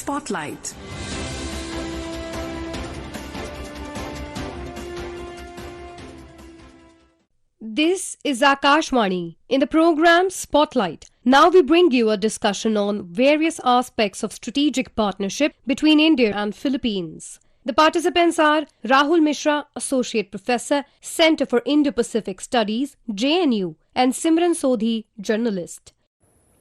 Spotlight. This is Akashvani. In the program Spotlight, now we bring you a discussion on various aspects of strategic partnership between India and Philippines. The participants are Rahul Mishra, Associate Professor, Center for Indo-Pacific Studies, JNU, and Simran Sodhi, Journalist.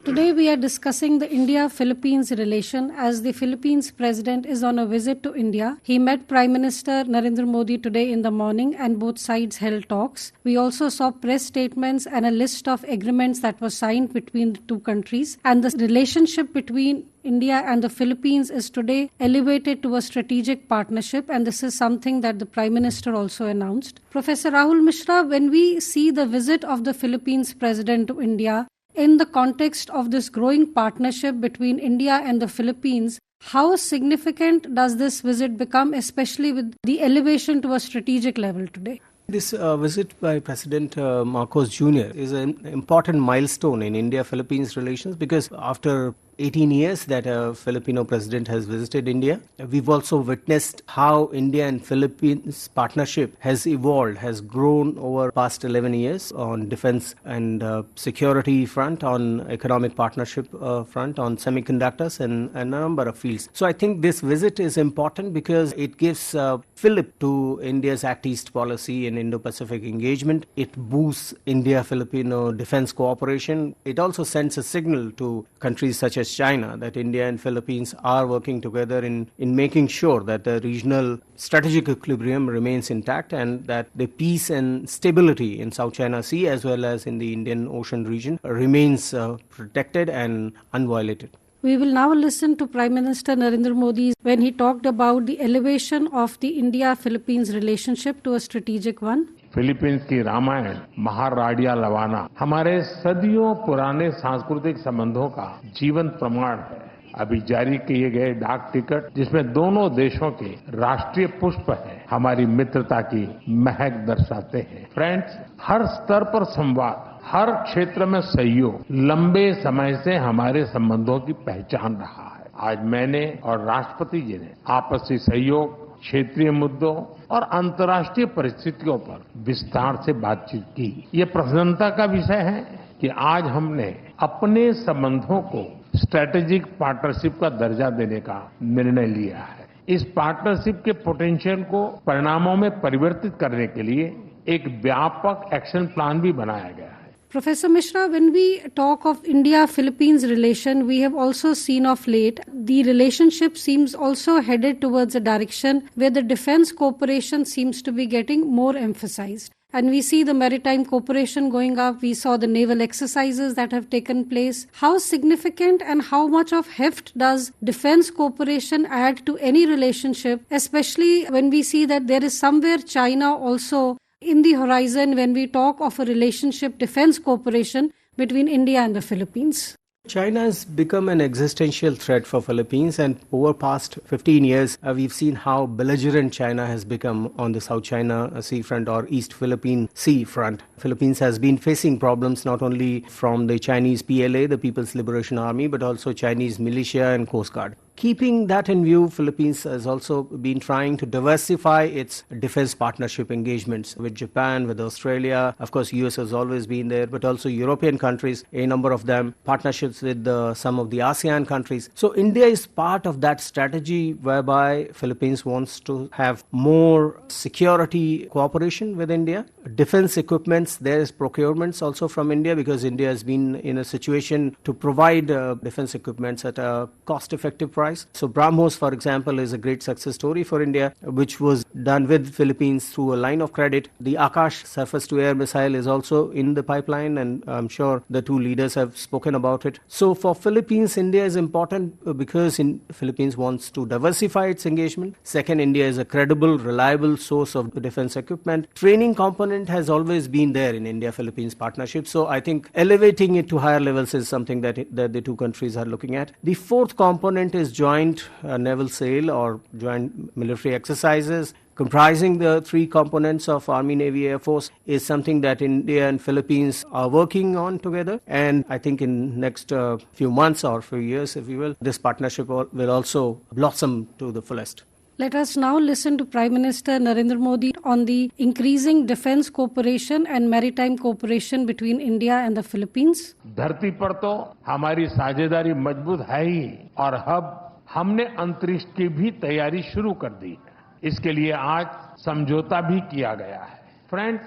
Today we are discussing the India-Philippines relation as the Philippines President is on a visit to India. He met Prime Minister Narendra Modi today in the morning and both sides held talks. We also saw press statements and a list of agreements that were signed between the two countries. And the relationship between India and the Philippines is today elevated to a strategic partnership, and this is something that the Prime Minister also announced. Professor Rahul Mishra, when we see the visit of the Philippines President to India, in the context of this growing partnership between India and the Philippines, how significant does this visit become, especially with the elevation to a strategic level today? This visit by President Marcos Jr. is an important milestone in India-Philippines relations because after 18 years that a Filipino president has visited India, we've also witnessed how India and Philippines partnership has evolved, has grown over past 11 years on defense and security front, on economic partnership front, on semiconductors and a number of fields. So I think this visit is important because it gives fillip to India's Act East policy and Indo-Pacific engagement. It boosts India-Filipino defense cooperation. It also sends a signal to countries such as China that India and Philippines are working together in making sure that the regional strategic equilibrium remains intact and that the peace and stability in South China Sea as well as in the Indian Ocean region remains protected and unviolated. We will now listen to Prime Minister Narendra Modi when he talked about the elevation of the India-Philippines relationship to a strategic one. Philippines की रामायण महाराडिया लवाना हमारे सदियों पुराने सांस्कृतिक संबंधों का जीवंत प्रमाण है। अभी जारी किए गए डाक टिकट जिसमें दोनों देशों के राष्ट्रीय पुष्प है हमारी मित्रता की महक दर्शाते हैं। फ्रेंड्स, हर स्तर पर संवाद, हर क्षेत्र में सहयोग लंबे समय से हमारे संबंधों की पहचान रहा है। आज मैंने और राष्ट्रपति जी ने आपसी सहयोग, क्षेत्रीय मुद्दों और अंतर्राष्ट्रीय परिस्थितियों पर विस्तार से बातचीत की। ये प्रसन्नता का विषय है कि आज हमने अपने संबंधों को स्ट्रैटेजिक पार्टनरशिप का दर्जा देने का निर्णय लिया है। इस पार्टनरशिप के पोटेंशियल को परिणामों में परिवर्तित करने के लिए एक व्यापक एक्शन प्लान भी बनाया गया है। Professor Mishra, when we talk of India-Philippines relation, we have also seen of late the relationship seems also headed towards a direction where the defense cooperation seems to be getting more emphasized. And we see the maritime cooperation going up. We saw the naval exercises that have taken place. How significant and how much of heft does defense cooperation add to any relationship, especially when we see that there is somewhere China also in the horizon when we talk of a relationship defense cooperation between India and the Philippines? China has become an existential threat for Philippines, and over past 15 years, we've seen how belligerent China has become on the South China Sea front or East Philippine Sea front. Philippines has been facing problems not only from the Chinese PLA, the People's Liberation Army, but also Chinese militia and Coast Guard. Keeping that in view, Philippines has also been trying to diversify its defense partnership engagements with Japan, with Australia. Of course, US has always been there, but also European countries, a number of them, partnerships with some of the ASEAN countries. So India is part of that strategy whereby Philippines wants to have more security cooperation with India. Defense equipments, there is procurements also from India because India has been in a situation to provide defense equipments at a cost-effective price. So BrahMos, for example, is a great success story for India, which was done with Philippines through a line of credit. The Akash surface-to-air missile is also in the pipeline, and I'm sure the two leaders have spoken about it. So for Philippines, India is important because Philippines wants to diversify its engagement. Second, India is a credible, reliable source of defense equipment. Training component has always been there in India-Philippines partnership. So I think elevating it to higher levels is something that the two countries are looking at. The fourth component is joint naval sail or joint military exercises, comprising the three components of Army, Navy, Air Force is something that India and Philippines are working on together. And I think in next few months or few years, if you will, this partnership will also blossom to the fullest. Let us now listen to Prime Minister Narendra Modi on the increasing defense cooperation and maritime cooperation between India and the Philippines. धरती पर तो हमारी साझेदारी मजबूत है ही और अब हमने अंतरिक्ष की भी तैयारी शुरू कर दी है. इसके लिए आज समझौता भी किया गया है. फ्रेंड,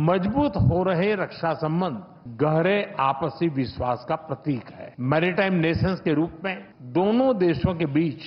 मजबूत हो रहे रक्षा संबंध गहरे आपसी विश्वास का प्रतीक है. मैरीटाइम नेशंस के रूप में दोनों देशों के बीच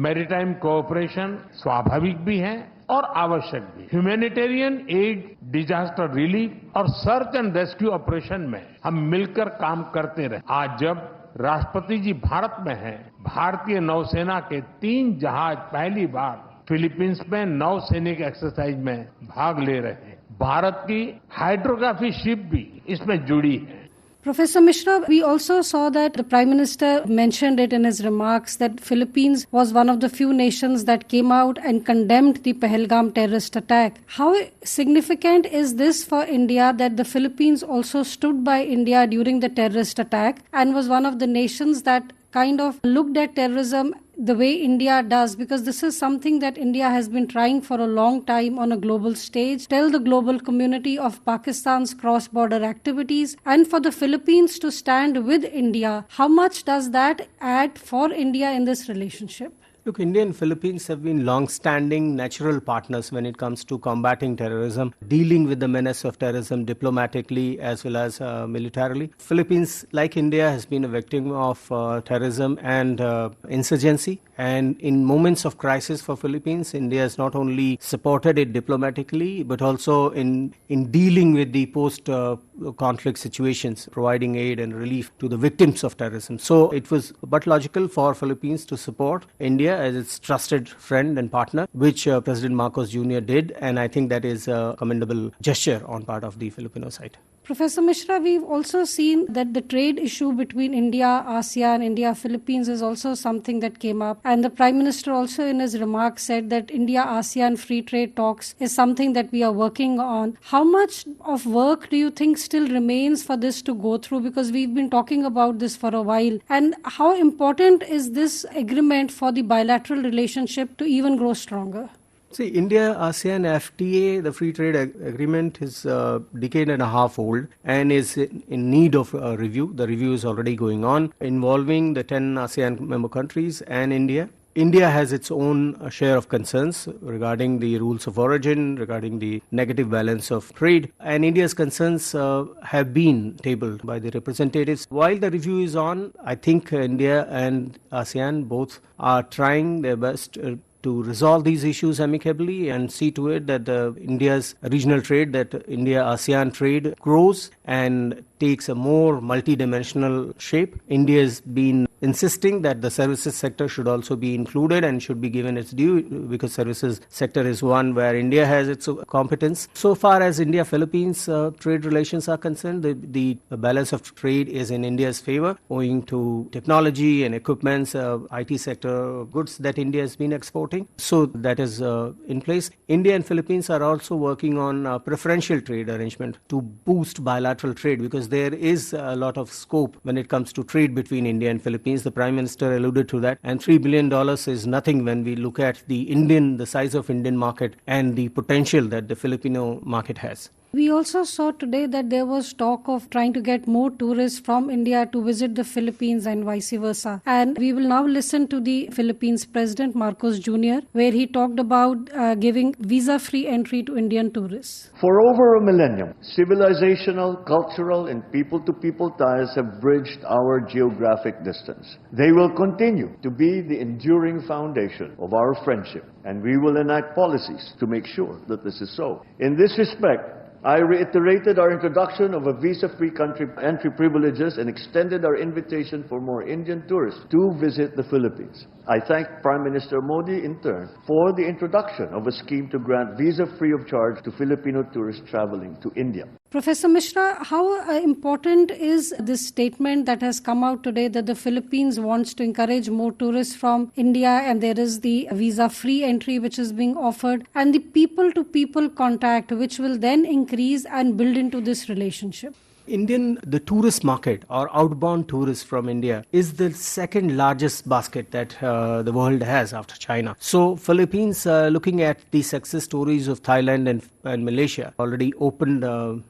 मैरीटाइम कोऑपरेशन स्वाभाविक भी है और आवश्यक भी. ह्यूमैनिटेरियन एड, डिजास्टर रिलीफ और सर्च एंड रेस्क्यू ऑपरेशन में हम मिलकर काम करते रहे. आज जब राष्ट्रपति जी भारत में हैं, भारतीय नौसेना के 3 जहाज पहली बार फिलीपींस में नौसैनिक एक्सरसाइज में भाग ले रहे हैं. भारत की हाइड्रोग्राफी शिप भी इसमें जुड़ी है. Professor Mishra, we also saw that the Prime Minister mentioned it in his remarks that Philippines was one of the few nations that came out and condemned the Pahalgam terrorist attack. How significant is this for India that the Philippines also stood by India during the terrorist attack and was one of the nations that kind of looked at terrorism the way India does, because this is something that India has been trying for a long time on a global stage, tell the global community of Pakistan's cross-border activities, and for the Philippines to stand with India. How much does that add for India in this relationship? Look, India and Philippines have been long-standing natural partners when it comes to combating terrorism, dealing with the menace of terrorism diplomatically as well as militarily. Philippines, like India, has been a victim of terrorism and insurgency. And in moments of crisis for Philippines, India has not only supported it diplomatically, but also in dealing with the post-conflict situations, providing aid and relief to the victims of terrorism. So it was but logical for Philippines to support India as its trusted friend and partner, which President Marcos Jr. did. And I think that is a commendable gesture on part of the Filipino side. Professor Mishra, we've also seen that the trade issue between India, ASEAN, India, Philippines is also something that came up. And the Prime Minister also in his remarks said that India-ASEAN free trade talks is something that we are working on. How much of work do you think still remains for this to go through? Because we've been talking about this for a while. And how important is this agreement for the bilateral relationship to even grow stronger? See, India-ASEAN FTA, the free trade agreement, is a decade and a half old and is in need of a review. The review is already going on, involving the 10 ASEAN member countries and India. India has its own share of concerns regarding the rules of origin, regarding the negative balance of trade, and India's concerns have been tabled by the representatives. While the review is on, I think India and ASEAN both are trying their best to resolve these issues amicably and see to it that India's regional trade, that India-ASEAN trade grows and takes a more multidimensional shape. India has been insisting that the services sector should also be included and should be given its due, because services sector is one where India has its competence. So far as India-Philippines trade relations are concerned, the balance of trade is in India's favor, owing to technology and equipments, IT sector goods that India has been exporting. So that is in place. India and Philippines are also working on a preferential trade arrangement to boost bilateral trade, because there is a lot of scope when it comes to trade between India and Philippines. The Prime Minister alluded to that. And $3 billion is nothing when we look at the size of Indian market and the potential that the Filipino market has. We also saw today that there was talk of trying to get more tourists from India to visit the Philippines and vice versa. And we will now listen to the Philippines President Marcos Jr., where he talked about giving visa-free entry to Indian tourists. For over a millennium, civilizational, cultural, and people-to-people ties have bridged our geographic distance. They will continue to be the enduring foundation of our friendship, and we will enact policies to make sure that this is so. In this respect, I reiterated our introduction of a visa-free country entry privileges and extended our invitation for more Indian tourists to visit the Philippines. I thank Prime Minister Modi in turn for the introduction of a scheme to grant visa free of charge to Filipino tourists traveling to India. Professor Mishra, how important is this statement that has come out today that the Philippines wants to encourage more tourists from India, and there is the visa-free entry which is being offered, and the people-to-people contact which will then increase and build into this relationship? The tourist market or outbound tourists from India is the second largest basket that the world has after China. So Philippines, looking at the success stories of Thailand and Malaysia, already opened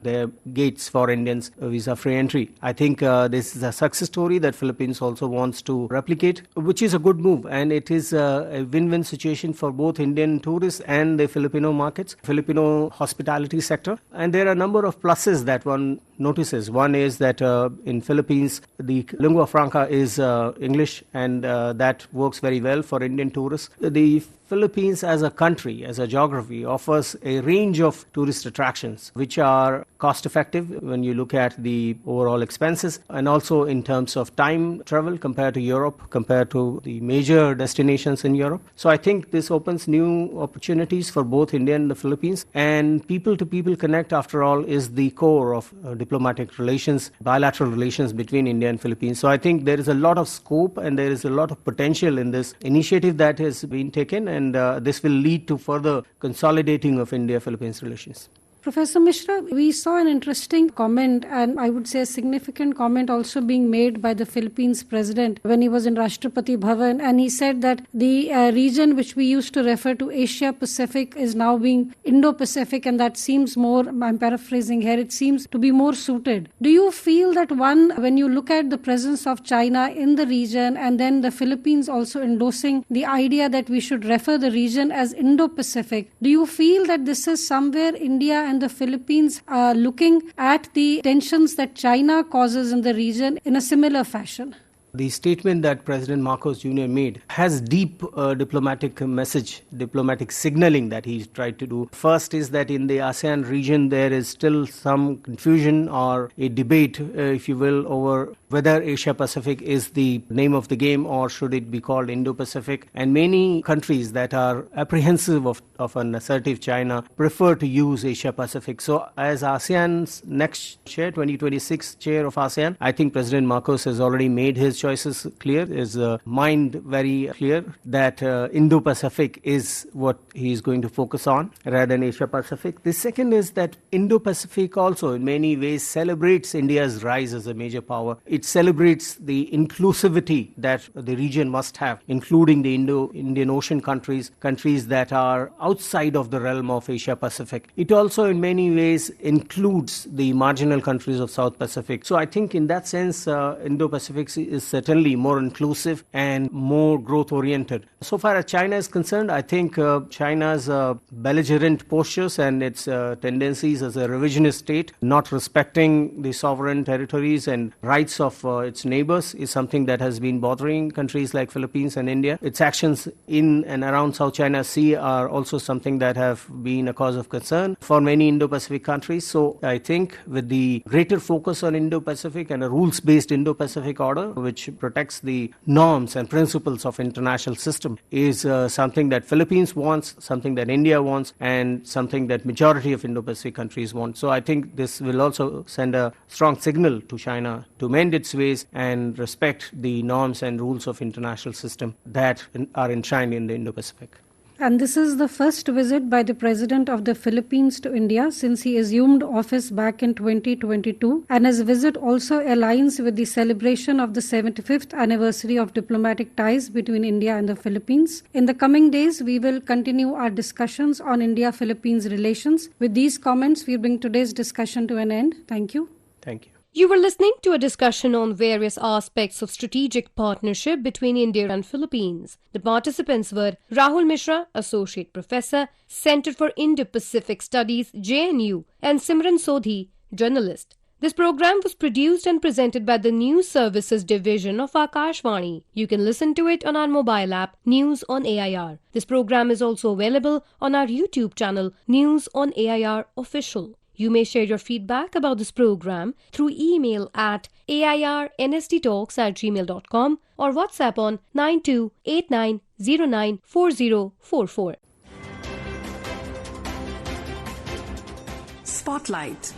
their gates for Indians visa-free entry. I think this is a success story that Philippines also wants to replicate, which is a good move, and it is a win-win situation for both Indian tourists and the Filipino markets, Filipino hospitality sector. And there are a number of pluses that one notices. One is that in Philippines, the lingua franca is English, and that works very well for Indian tourists. The Philippines as a country, as a geography, offers a range of tourist attractions which are cost effective when you look at the overall expenses, and also in terms of time travel compared to Europe, compared to the major destinations in Europe. So I think this opens new opportunities for both India and the Philippines, and people-to-people connect, after all, is the core of diplomatic relations, bilateral relations between India and Philippines. So I think there is a lot of scope and there is a lot of potential in this initiative that has been taken, and this will lead to further consolidating of India-Philippines relations. Professor Mishra, we saw an interesting comment, and I would say a significant comment also being made by the Philippines president when he was in Rashtrapati Bhavan, and he said that the region which we used to refer to Asia-Pacific is now being Indo-Pacific, and that seems more, I'm paraphrasing here, it seems to be more suited. Do you feel that when you look at the presence of China in the region, and then the Philippines also endorsing the idea that we should refer the region as Indo-Pacific, do you feel that this is somewhere India and the Philippines are looking at the tensions that China causes in the region in a similar fashion? The statement that President Marcos Jr. made has deep diplomatic message, diplomatic signaling that he's tried to do. First is that in the ASEAN region there is still some confusion or a debate, if you will, over whether Asia-Pacific is the name of the game or should it be called Indo-Pacific. And many countries that are apprehensive of an assertive China prefer to use Asia-Pacific. So as ASEAN's next chair, 2026 chair of ASEAN, I think President Marcos has already made his choices clear, his mind very clear that Indo-Pacific is what he is going to focus on rather than Asia-Pacific. The second is that Indo-Pacific also in many ways celebrates India's rise as a major power. It celebrates the inclusivity that the region must have, including the Indian Ocean countries that are outside of the realm of Asia-Pacific. It also in many ways includes the marginal countries of South Pacific. So I think in that sense, Indo-Pacific is certainly more inclusive and more growth-oriented. So far as China is concerned, I think China's belligerent postures and its tendencies as a revisionist state, not respecting the sovereign territories and rights of its neighbors, is something that has been bothering countries like Philippines and India. Its actions in and around South China Sea are also something that have been a cause of concern for many Indo-Pacific countries. So I think with the greater focus on Indo-Pacific and a rules-based Indo-Pacific order, which protects the norms and principles of international system, is something that Philippines wants, something that India wants, and something that majority of Indo-Pacific countries want. So I think this will also send a strong signal to China to mend its ways and respect the norms and rules of international system that are enshrined in the Indo-Pacific. And this is the first visit by the President of the Philippines to India since he assumed office back in 2022. And his visit also aligns with the celebration of the 75th anniversary of diplomatic ties between India and the Philippines. In the coming days, we will continue our discussions on India-Philippines relations. With these comments, we bring today's discussion to an end. Thank you. Thank you. You were listening to a discussion on various aspects of strategic partnership between India and Philippines. The participants were Rahul Mishra, Associate Professor, Center for Indo-Pacific Studies, JNU, and Simran Sodhi, Journalist. This program was produced and presented by the News Services Division of Akashvani. You can listen to it on our mobile app, News on AIR. This program is also available on our YouTube channel, News on AIR Official. You may share your feedback about this program through email at airnsttalks@gmail.com or WhatsApp on 9289094044. Spotlight.